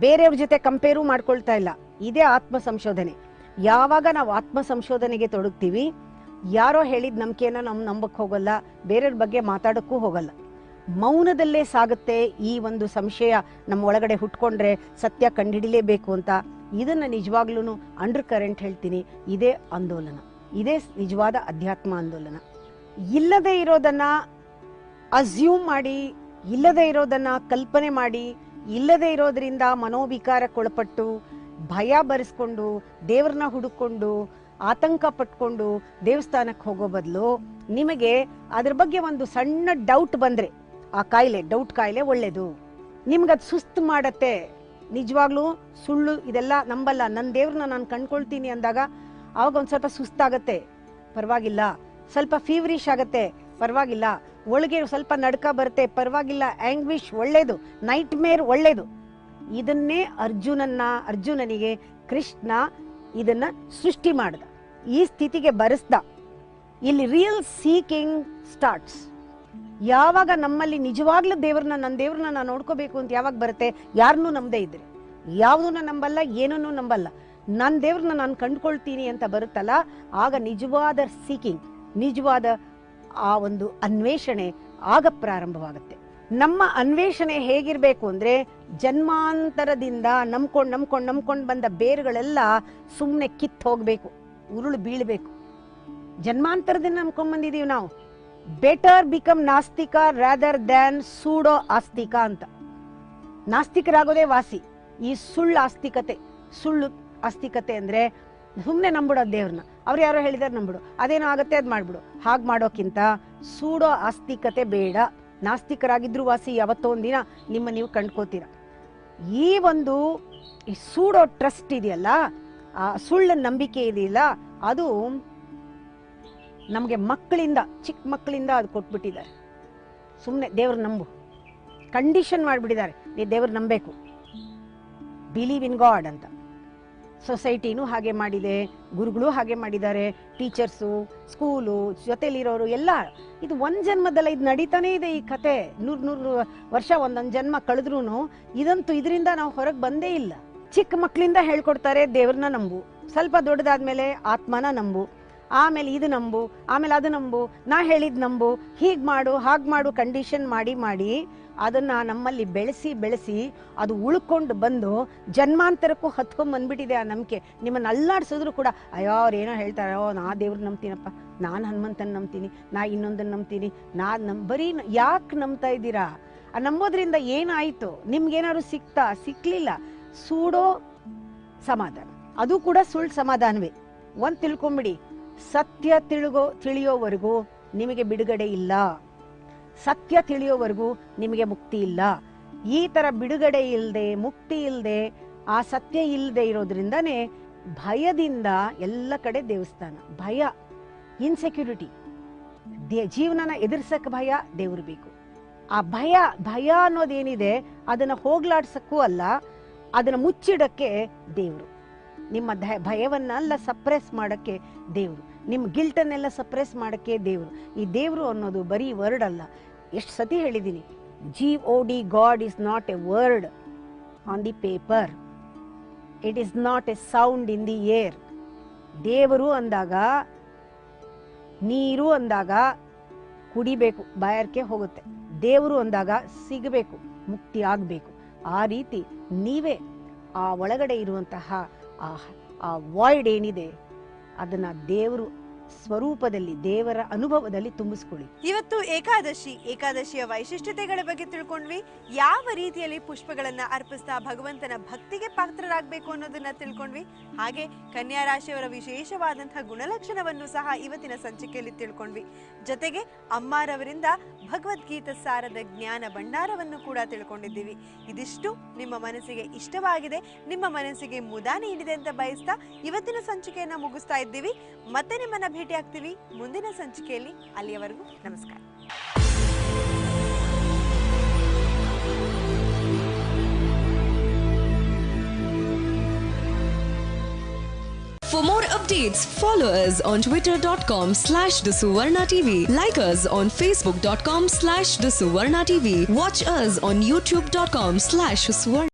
ಬೇರೆಯವ್ರ ಜೊತೆ ಕಂಪೇರು ಮಾಡ್ಕೊಳ್ತಾ ಇಲ್ಲ. ಇದೇ ಆತ್ಮ ಸಂಶೋಧನೆ. ಯಾವಾಗ ನಾವು ಆತ್ಮ ಸಂಶೋಧನೆಗೆ ತೊಡಗ್ತೀವಿ, ಯಾರೋ ಹೇಳಿದ ನಂಬಿಕೆನ ನಾವು ನಂಬಕ್ ಹೋಗಲ್ಲ, ಬೇರೆಯವ್ರ ಬಗ್ಗೆ ಮಾತಾಡಕ್ಕೂ ಹೋಗಲ್ಲ. ಮೌನದಲ್ಲೇ ಸಾಗುತ್ತೆ ಈ ಒಂದು ಸಂಶಯ ನಮ್ಮ ಒಳಗಡೆ ಹುಟ್ಕೊಂಡ್ರೆ ಸತ್ಯ ಕಂಡುಹಿಡಿಲೇಬೇಕು ಅಂತ. ಇದನ್ನ ನಿಜವಾಗ್ಲೂ ಅಂಡರ್ ಕರೆಂಟ್ ಹೇಳ್ತೀನಿ. ಇದೇ ಆಂದೋಲನ, ಇದೇ ನಿಜವಾದ ಅಧ್ಯಾತ್ಮ ಆಂದೋಲನ. ಇಲ್ಲದೆ ಇರೋದನ್ನ ಅಸ್ಯೂಮ್ ಮಾಡಿ, ಇಲ್ಲದೆ ಇರೋದನ್ನ ಕಲ್ಪನೆ ಮಾಡಿ, ಇಲ್ಲದೆ ಇರೋದ್ರಿಂದ ಮನೋವಿಕಾರಕ್ಕೊಳಪಟ್ಟು ಭಯ ಬರೆಸ್ಕೊಂಡು ದೇವ್ರನ್ನ ಹುಡುಕೊಂಡು ಆತಂಕ ಪಟ್ಕೊಂಡು ದೇವಸ್ಥಾನಕ್ಕೆ ಹೋಗೋ ಬದಲು ನಿಮಗೆ ಅದ್ರ ಬಗ್ಗೆ ಒಂದು ಸಣ್ಣ ಡೌಟ್ ಬಂದ್ರೆ, ಆ ಕಾಯಿಲೆ ಡೌಟ್ ಕಾಯಿಲೆ ಒಳ್ಳೇದು. ನಿಮ್ಗದು ಸುಸ್ತು ಮಾಡತ್ತೆ. ನಿಜವಾಗ್ಲೂ ಸುಳ್ಳು ಇದೆಲ್ಲ ನಂಬಲ್ಲ, ನನ್ನ ದೇವ್ರನ್ನ ನಾನು ಕಂಡ್ಕೊಳ್ತೀನಿ ಅಂದಾಗ ಅವಾಗ ಒಂದ್ ಸ್ವಲ್ಪ ಸುಸ್ತಾಗತ್ತೆ, ಪರವಾಗಿಲ್ಲ. ಸ್ವಲ್ಪ ಫೀವರಿಶ್ ಆಗತ್ತೆ, ಪರವಾಗಿಲ್ಲ. ಒಳಗೆ ಸ್ವಲ್ಪ ನಡ್ಕ ಬರುತ್ತೆ, ಪರವಾಗಿಲ್ಲ. ಆಂಗ್ವಿಶ್ ಒಳ್ಳೇದು, ನೈಟ್ ಮೇರ್ ಒಳ್ಳೇದು. ಇದನ್ನೇ ಅರ್ಜುನನಿಗೆ ಕೃಷ್ಣ ಇದನ್ನ ಸೃಷ್ಟಿ ಮಾಡ್ದ, ಈ ಸ್ಥಿತಿಗೆ ಬರೆಸ್ದ. ಇಲ್ಲಿ ರಿಯಲ್ ಸೀಕಿಂಗ್ ಸ್ಟಾರ್ಟ್ಸ್. ಯಾವಾಗ ನಮ್ಮಲ್ಲಿ ನಿಜವಾಗ್ಲೂ ನನ್ನ ದೇವ್ರನ್ನ ನಾನು ನೋಡ್ಕೋಬೇಕು ಅಂತ ಯಾವಾಗ ಬರುತ್ತೆ, ಯಾರನ್ನೂ ನಂಬದೇ ಇದ್ರೆ, ಯಾವುದನ್ನ ನಂಬಲ್ಲ, ಏನನ್ನೂ ನಂಬಲ್ಲ, ನನ್ನ ದೇವ್ರನ್ನ ನಾನು ಕಂಡ್ಕೊಳ್ತೀನಿ ಅಂತ ಬರುತ್ತಲ್ಲ, ಆಗ ನಿಜವಾದ ಸೀಕಿಂಗ್, ನಿಜವಾದ ಆ ಒಂದು ಅನ್ವೇಷಣೆ ಆಗ ಪ್ರಾರಂಭವಾಗುತ್ತೆ. ನಮ್ಮ ಅನ್ವೇಷಣೆ ಹೇಗಿರ್ಬೇಕು ಅಂದ್ರೆ, ಜನ್ಮಾಂತರದಿಂದ ನಂಬ್ಕೊಂಡ್ ಬಂದ ಬೇರುಗಳೆಲ್ಲ ಸುಮ್ಮನೆ ಕಿತ್ತು ಹೋಗ್ಬೇಕು, ಉರುಳು ಬೀಳ್ಬೇಕು. ಜನ್ಮಾಂತರದಿಂದ ನಂಬ್ಕೊಂಡ್ ಬಂದಿದೀವಿ ನಾವು. ಬೆಟರ್ ಬಿಕಮ್ ನಾಸ್ತಿಕ ರಾದರ್ ದ್ಯಾನ್ ಸೂಡೋ ಆಸ್ತಿಕ ಅಂತ. ನಾಸ್ತಿಕರಾಗೋದೇ ವಾಸಿ. ಈ ಸುಳ್ಳು ಆಸ್ತಿಕತೆ ಅಂದ್ರೆ ಸುಮ್ಮನೆ ನಂಬಿಡೋದು ದೇವ್ರನ್ನ. ಅವ್ರು ಯಾರೋ ಹೇಳಿದಾರೆ ನಂಬಿಡು, ಅದೇನೋ ಆಗತ್ತೆ ಅದ್ ಮಾಡ್ಬಿಡು. ಹಾಗೆ ಮಾಡೋಕ್ಕಿಂತ ಸೂಡೋ ಆಸ್ತಿಕತೆ ಬೇಡ. ನಾಸ್ತಿಕರಾಗಿದ್ರು ವಾಸಿ, ಯಾವತ್ತೋ ಒಂದಿನ ನೀವು ಕಂಡ್ಕೋತೀರ. ಈ ಒಂದು ಸೂಡೋ ಟ್ರಸ್ಟ್ ಇದೆಯಲ್ಲ, ಆ ಸುಳ್ಳು ನಂಬಿಕೆ ಇದೆಯಲ್ಲ, ಅದು ನಮಗೆ ಚಿಕ್ಕ ಮಕ್ಕಳಿಂದ ಅದು ಕೊಟ್ಬಿಟ್ಟಿದ್ದಾರೆ. ಸುಮ್ಮನೆ ದೇವ್ರ ನಂಬು, ಕಂಡೀಷನ್ ಮಾಡಿಬಿಟ್ಟಿದ್ದಾರೆ, ನೀ ದೇವ್ರ ನಂಬೇಕು, ಬಿಲೀವ್ ಇನ್ ಗಾಡ್ ಅಂತ. ಸೊಸೈಟಿನೂ ಹಾಗೆ ಮಾಡಿದೆ, ಗುರುಗಳು ಹಾಗೆ ಮಾಡಿದ್ದಾರೆ, ಟೀಚರ್ಸು, ಸ್ಕೂಲು, ಜೊತೆಲಿರೋರು ಎಲ್ಲ. ಇದು ಒಂದ್ ಜನ್ಮದಲ್ಲ, ಇದು ನಡೀತಾನೆ ಇದೆ ಈ ಕತೆ. 100 ವರ್ಷ ಒಂದೊಂದು ಜನ್ಮ ಕಳೆದ್ರೂ ಇದಂತೂ ಇದರಿಂದ ನಾವು ಹೊರಗೆ ಬಂದೇ ಇಲ್ಲ. ಚಿಕ್ಕ ಮಕ್ಕಳಿಂದ ಹೇಳ್ಕೊಡ್ತಾರೆ ದೇವ್ರನ್ನ ನಂಬು, ಸ್ವಲ್ಪ ದೊಡ್ಡದಾದ್ಮೇಲೆ ಆತ್ಮನ ನಂಬು, ಆಮೇಲೆ ಇದು ನಂಬು, ಆಮೇಲೆ ಅದು ನಂಬು, ನಾ ಹೇಳಿದ್ ನಂಬು, ಹೀಗ್ ಮಾಡು ಹಾಗ್ ಮಾಡು, ಕಂಡೀಷನ್ ಮಾಡಿ ಅದನ್ನ ನಮ್ಮಲ್ಲಿ ಬೆಳೆಸಿ ಅದು ಉಳ್ಕೊಂಡು ಬಂದು ಜನ್ಮಾಂತರಕ್ಕೂ ಹತ್ಕೊಂಡ್ ಬಂದ್ಬಿಟ್ಟಿದೆ ಆ ನಂಬಿಕೆ. ನಿಮ್ಮನ್ನ ಅಲ್ಲಾಡ್ಸಿದ್ರು ಕೂಡ, ಅಯ್ಯೋ ಅವ್ರೇನೋ ಹೇಳ್ತಾರೆ, ನಾ ದೇವ್ರ ನಂಬ್ತೀನಪ್ಪ, ನಾನು ಹನುಮಂತನ್ ನಂಬ್ತೀನಿ, ನಾ ಇನ್ನೊಂದನ್ನ ನಂಬ್ತೀನಿ, ಬರೀ ಯಾಕೆ ನಂಬ್ತಾ ಇದ್ದೀರಾ? ಆ ನಂಬೋದ್ರಿಂದ ಏನಾಯ್ತು? ನಿಮ್ಗೇನಾದ್ರು ಸಿಕ್ಲಿಲ್ಲ, ಸೂಡೋ ಸಮಾಧಾನ, ಅದು ಕೂಡ ಸುಳ್ಳು ಸಮಾಧಾನವೇ. ಒಂದ್ ತಿಳ್ಕೊಂಬಿಡಿ, ಸತ್ಯ ತಿಳಿಯೋವರೆಗೂ ನಿಮಗೆ ಬಿಡುಗಡೆ ಇಲ್ಲ, ಸತ್ಯ ತಿಳಿಯೋವರೆಗೂ ನಿಮಗೆ ಮುಕ್ತಿ ಇಲ್ಲ. ಈ ತರ ಬಿಡುಗಡೆ ಇಲ್ಲದೆ, ಮುಕ್ತಿ ಇಲ್ಲದೆ, ಆ ಸತ್ಯ ಇಲ್ಲದೆ ಇರೋದ್ರಿಂದಾನೇ ಭಯದಿಂದ ಎಲ್ಲ ಕಡೆ ದೇವಸ್ಥಾನ. ಭಯ, ಇನ್ಸೆಕ್ಯೂರಿಟಿ, ಜೀವನನ ಎದುರ್ಸಕ್ ಭಯ, ದೇವ್ರು ಬೇಕು. ಆ ಭಯ ಅನ್ನೋದೇನಿದೆ ಅದನ್ನ ಹೋಗ್ಲಾಡ್ಸಕ್ಕೂ ಅಲ್ಲ, ಅದನ್ನ ಮುಚ್ಚಿಡಕ್ಕೆ ದೇವ್ರು. ನಿಮ್ಮ ಭಯವನ್ನೆಲ್ಲ ಸಪ್ರೆಸ್ ಮಾಡಕ್ಕೆ ದೇವ್ರು, ನಿಮ್ಮ ಗಿಲ್ಟನ್ನೆಲ್ಲ ಸಪ್ರೆಸ್ ಮಾಡಕ್ಕೆ ದೇವ್ರು. ಈ ದೇವ್ರು ಅನ್ನೋದು ಬರೀ ವರ್ಡ್ ಅಲ್ಲ. ಎಷ್ಟು ಸತಿ ಹೇಳಿದ್ದೀನಿ, God, God is not a word on the paper, it is not a sound in the air. ದೇವರು ಅಂದಾಗ, ನೀರು ಅಂದಾಗ ಕುಡಿಬೇಕು, ಬಾಯಾರಿಕೆ ಹೋಗುತ್ತೆ. ದೇವರು ಅಂದಾಗ ಸಿಗಬೇಕು, ಮುಕ್ತಿ ಆಗ್ಬೇಕು. ಆ ರೀತಿ ನೀವೇ ಆ ಒಳಗಡೆ ಇರುವಂತಹ ಆ ವಾಯ್ಡ್ ಏನಿದೆ ಅದನ್ನ ದೇವರು ಸ್ವರೂಪದಲ್ಲಿ, ದೇವರ ಅನುಭವದಲ್ಲಿ ತುಂಬಿಸ್ಕೊಳ್ಳಿ. ಇವತ್ತು ಏಕಾದಶಿಯ ವೈಶಿಷ್ಟ್ಯತೆಗಳ ಬಗ್ಗೆ ತಿಳ್ಕೊಂಡ್ವಿ. ಯಾವ ರೀತಿಯಲ್ಲಿ ಪುಷ್ಪಗಳನ್ನ ಅರ್ಪಿಸ್ತಾ ಭಗವಂತನ ಭಕ್ತಿಗೆ ಪಾತ್ರರಾಗಬೇಕು ಅನ್ನೋದನ್ನ ತಿಳ್ಕೊಂಡ್ವಿ. ಹಾಗೆ ಕನ್ಯಾ ರಾಶಿಯವರ ವಿಶೇಷವಾದಂತಹ ಗುಣಲಕ್ಷಣವನ್ನು ಸಹ ಇವತ್ತಿನ ಸಂಚಿಕೆಯಲ್ಲಿ ತಿಳ್ಕೊಂಡ್ವಿ. ಜೊತೆಗೆ ಅಮ್ಮಾರವರಿಂದ ಭಗವದ್ಗೀತಾ ಸಾರದ ಜ್ಞಾನ ಭಂಡಾರವನ್ನು ಕೂಡ ತಿಳ್ಕೊಂಡಿದ್ದೀವಿ. ಇದಿಷ್ಟು ನಿಮ್ಮ ಮನಸ್ಸಿಗೆ ಇಷ್ಟವಾಗಿದೆ, ನಿಮ್ಮ ಮನಸ್ಸಿಗೆ ಮುದ ನೀಡಿದೆ ಅಂತ ಬಯಸ್ತಾ ಇವತ್ತಿನ ಸಂಚಿಕೆಯನ್ನ ಮುಗಿಸ್ತಾ ಇದ್ದೀವಿ. ಮತ್ತೆ ನಿಮ್ಮನ್ನ ಭೇಟಿ ಆಗ್ತೀವಿ ಮುಂದಿನ ಸಂಚಿಕೆಯಲ್ಲಿ. ಅಲ್ಲಿಯವರೆಗೂ ನಮಸ್ಕಾರ. For more updates, follow us on twitter.com/thesuvarna-tv. Like us on facebook.com/thesuvarna-tv. Watch us on youtube.com/suvarna.